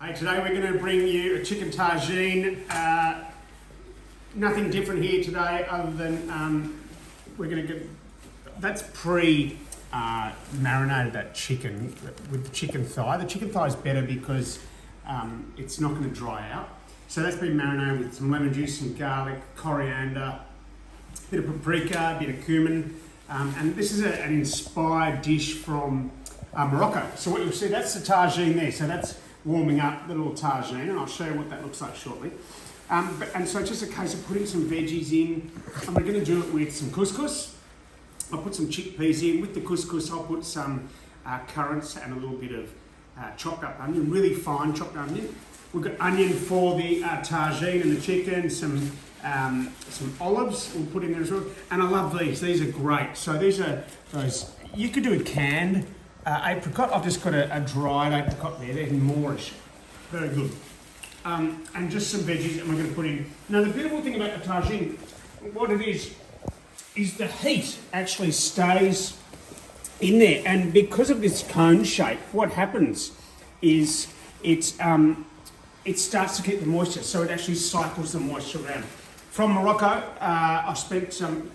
Hey, today we're going to bring you a chicken tagine. Nothing different here today other than we're going to get, that's marinated that chicken with the chicken thigh. The chicken thigh is better because it's not going to dry out. So that's been marinated with some lemon juice, some garlic, coriander, a bit of paprika, a bit of cumin. And this is an inspired dish from Morocco. So what you'll see, that's the tagine there. So that's warming up the little tagine, and I'll show you what that looks like shortly. And so it's just a case of putting some veggies in, and we're going to do it with some couscous. I'll put some chickpeas in. With the couscous, I'll put some currants and a little bit of chopped up onion, really fine chopped onion. We've got onion for the tagine and the chicken, some olives we'll put in there as well. And I love these. These are great. So these are those, you could do a canned apricot. I've just got a dried apricot there. They're Moorish. Very good. And just some veggies, and we're going to put in. Now the beautiful thing about the tagine, what it is the heat actually stays in there. And because of this cone shape, what happens is it starts to keep the moisture, so it actually cycles the moisture around. From Morocco, I spent some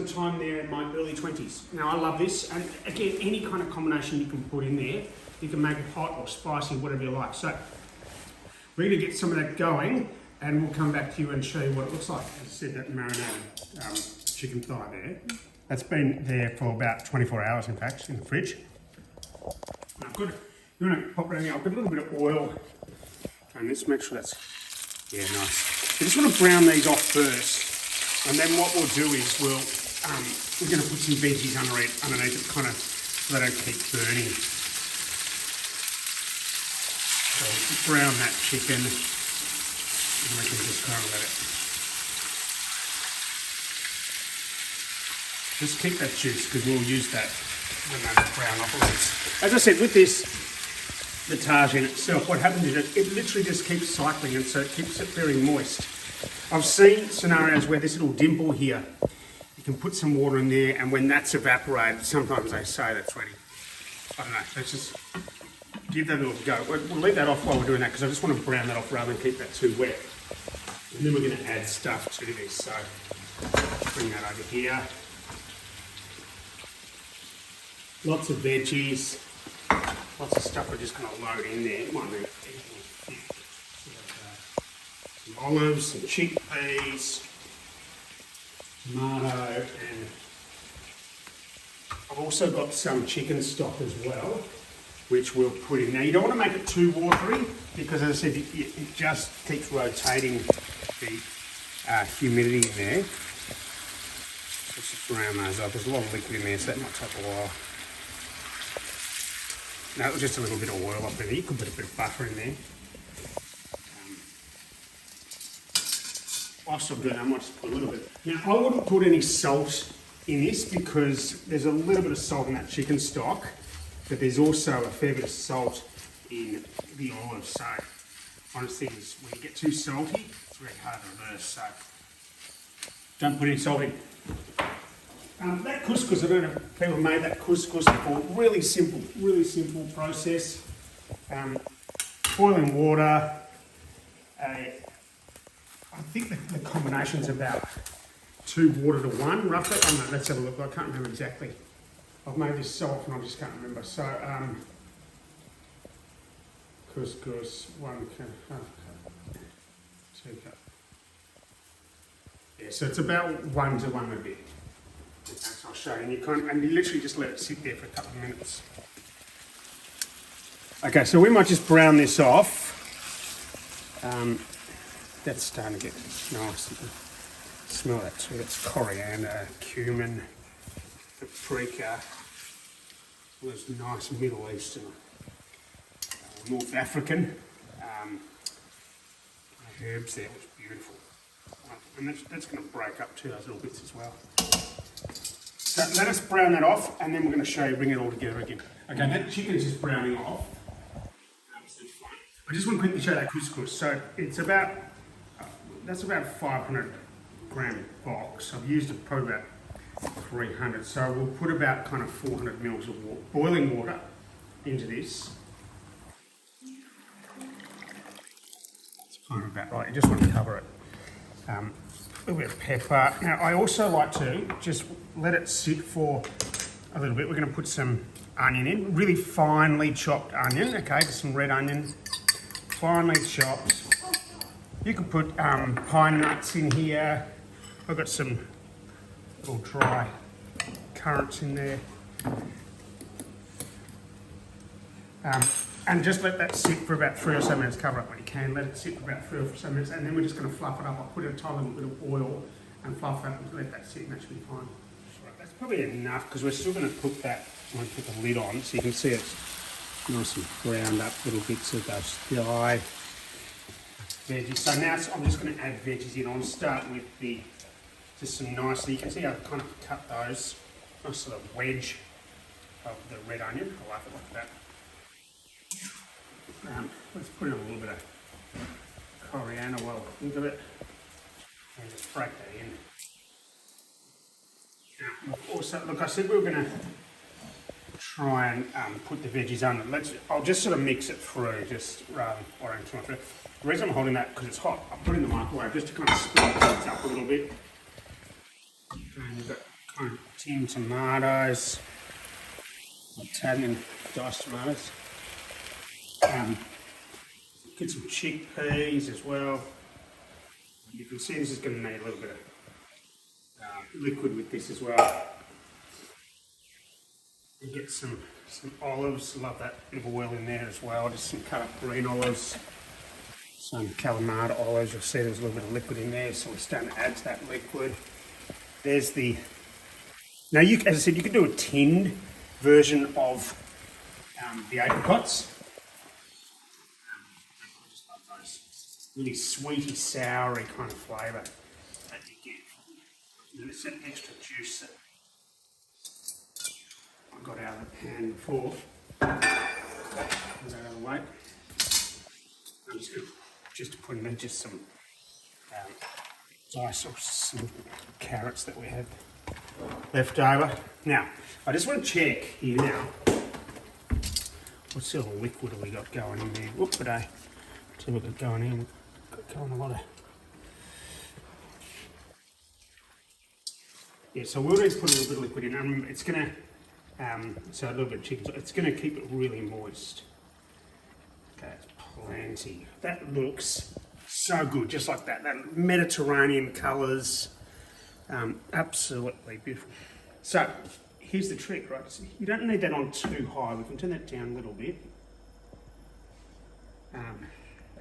time there in my early 20s. Now I love this, and again, any kind of combination you can put in there, you can make it hot or spicy, whatever you like. So we're going to get some of that going, and we'll come back to you and show you what it looks like. As I said, that marinated chicken thigh there. That's been there for about 24 hours, in fact, in the fridge. Now, good. You want to pop it in there. I've got a little bit of oil on this. Make sure that's, yeah, nice. We just want to brown these off first, and then what we'll do is we're going to put some veggies underneath it, kind of, so they don't keep burning. So brown that chicken, and we can just kind of let it. Just keep that juice, because we'll use that when they brown off a little. As I said, with this, the tagine itself, what happens is it literally just keeps cycling, and so it keeps it very moist. I've seen scenarios where this little dimple here, you can put some water in there, and when that's evaporated, sometimes they say that's ready. I don't know, let's just give that a little go. We'll leave that off while we're doing that, because I just want to brown that off rather than keep that too wet. And then we're going to add stuff to this, so bring that over here. Lots of veggies, lots of stuff we're just going to load in there. Might need some olives, some chickpeas, tomato, and I've also got some chicken stock as well, which we'll put in. Now you don't want to make it too watery, because as I said, it just keeps rotating the humidity in there. Let's just brown those up. There's a lot of liquid in there, so that might take a while. No, just a little bit of oil up in there. You could put a bit of butter in there. Whilst I'm doing that, I might just put a little bit. Now, I wouldn't put any salt in this, because there's a little bit of salt in that chicken stock, but there's also a fair bit of salt in the olives. So, one of the things, when you get too salty, it's very hard to reverse. So, don't put any salt in. That couscous, I don't know if people have made that couscous before. Really simple process. Boiling water. I think the combination's about 2 water to 1, roughly. Oh no, let's have a look. I can't remember exactly. I've made this so often, I just can't remember. So, couscous, 1 cup, half cup, 2 cup. Yeah, so it's about 1 to 1 and a bit. So I'll show you, and you literally just let it sit there for a couple of minutes. Okay, so we might just brown this off. That's starting to get nice. You can smell that too. That's coriander, cumin, paprika. All those nice Middle Eastern, North African herbs there. It was beautiful. And that's going to break up too, those little bits as well. So let us brown that off, and then we're going to show you, bring it all together again. Okay, that chicken's just browning off. Absolutely fine. I just want to quickly show that couscous. So it's about, that's about a 500 gram box. I've used it probably about 300. So we'll put about kind of 400 mils of boiling water into this. kind of about right. You just want to cover it. A little bit of pepper. Now, I also like to just let it sit for a little bit. We're going to put some onion in, really finely chopped onion, okay, just some red onion, finely chopped. You could put pine nuts in here. I've got some little dry currants in there. And just let that sit for about 3 or so minutes. Cover it when you can. Let it sit for about 3 or so minutes, and then we're just going to fluff it up. I'll put a tiny little bit of oil and fluff it up and let that sit, and that should be fine. Right, that's probably enough because we're still going to put that. I'm going to put the lid on so you can see it's nice and browned up little bits of those dry veggies. So now I'm just going to add veggies in. I'll start with just some nice. You can see I've kind of cut those nice sort of wedge of the red onion. I like it like that. Let's put in a little bit of coriander while we think of it, and just break that in. Now, also, look, I said we were going to try and put the veggies under. I'll just sort of mix it through, just rather than pouring too much. The reason I'm holding that because it's hot. I'll put it in the microwave just to kind of spice it up a little bit. And you've got kind of tinned tomatoes, Italian diced tomatoes. Get some chickpeas as well. You can see this is going to need a little bit of liquid with this as well. You get some olives, love that bit of oil in there as well, just some cut up green olives, some Kalamata olives. You'll see there's a little bit of liquid in there, so we're starting to add to that liquid. There's the, now as I said, you could do a tinned version of the apricots. Really sweety, soury kind of flavour that you get. And it's that extra juice that I got out of the pan before. Put that out of the way. I'm just going to put in just some dice of some carrots that we had left over. Now, I just want to check here now. What sort of liquid have we got going in there? Whoop, today. See what we've got going in. Going a lot of, yeah. So we'll just put a little bit of liquid in. It's gonna, so a little bit of chicken. So it's gonna keep it really moist. Okay, it's plenty. That looks so good, just like that. That Mediterranean colours, absolutely beautiful. So here's the trick, right? So you don't need that on too high. We can turn that down a little bit.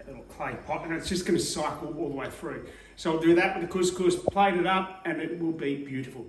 Little clay pot, and it's just going to cycle all the way through. So I'll do that with the couscous, plate it up, and it will be beautiful.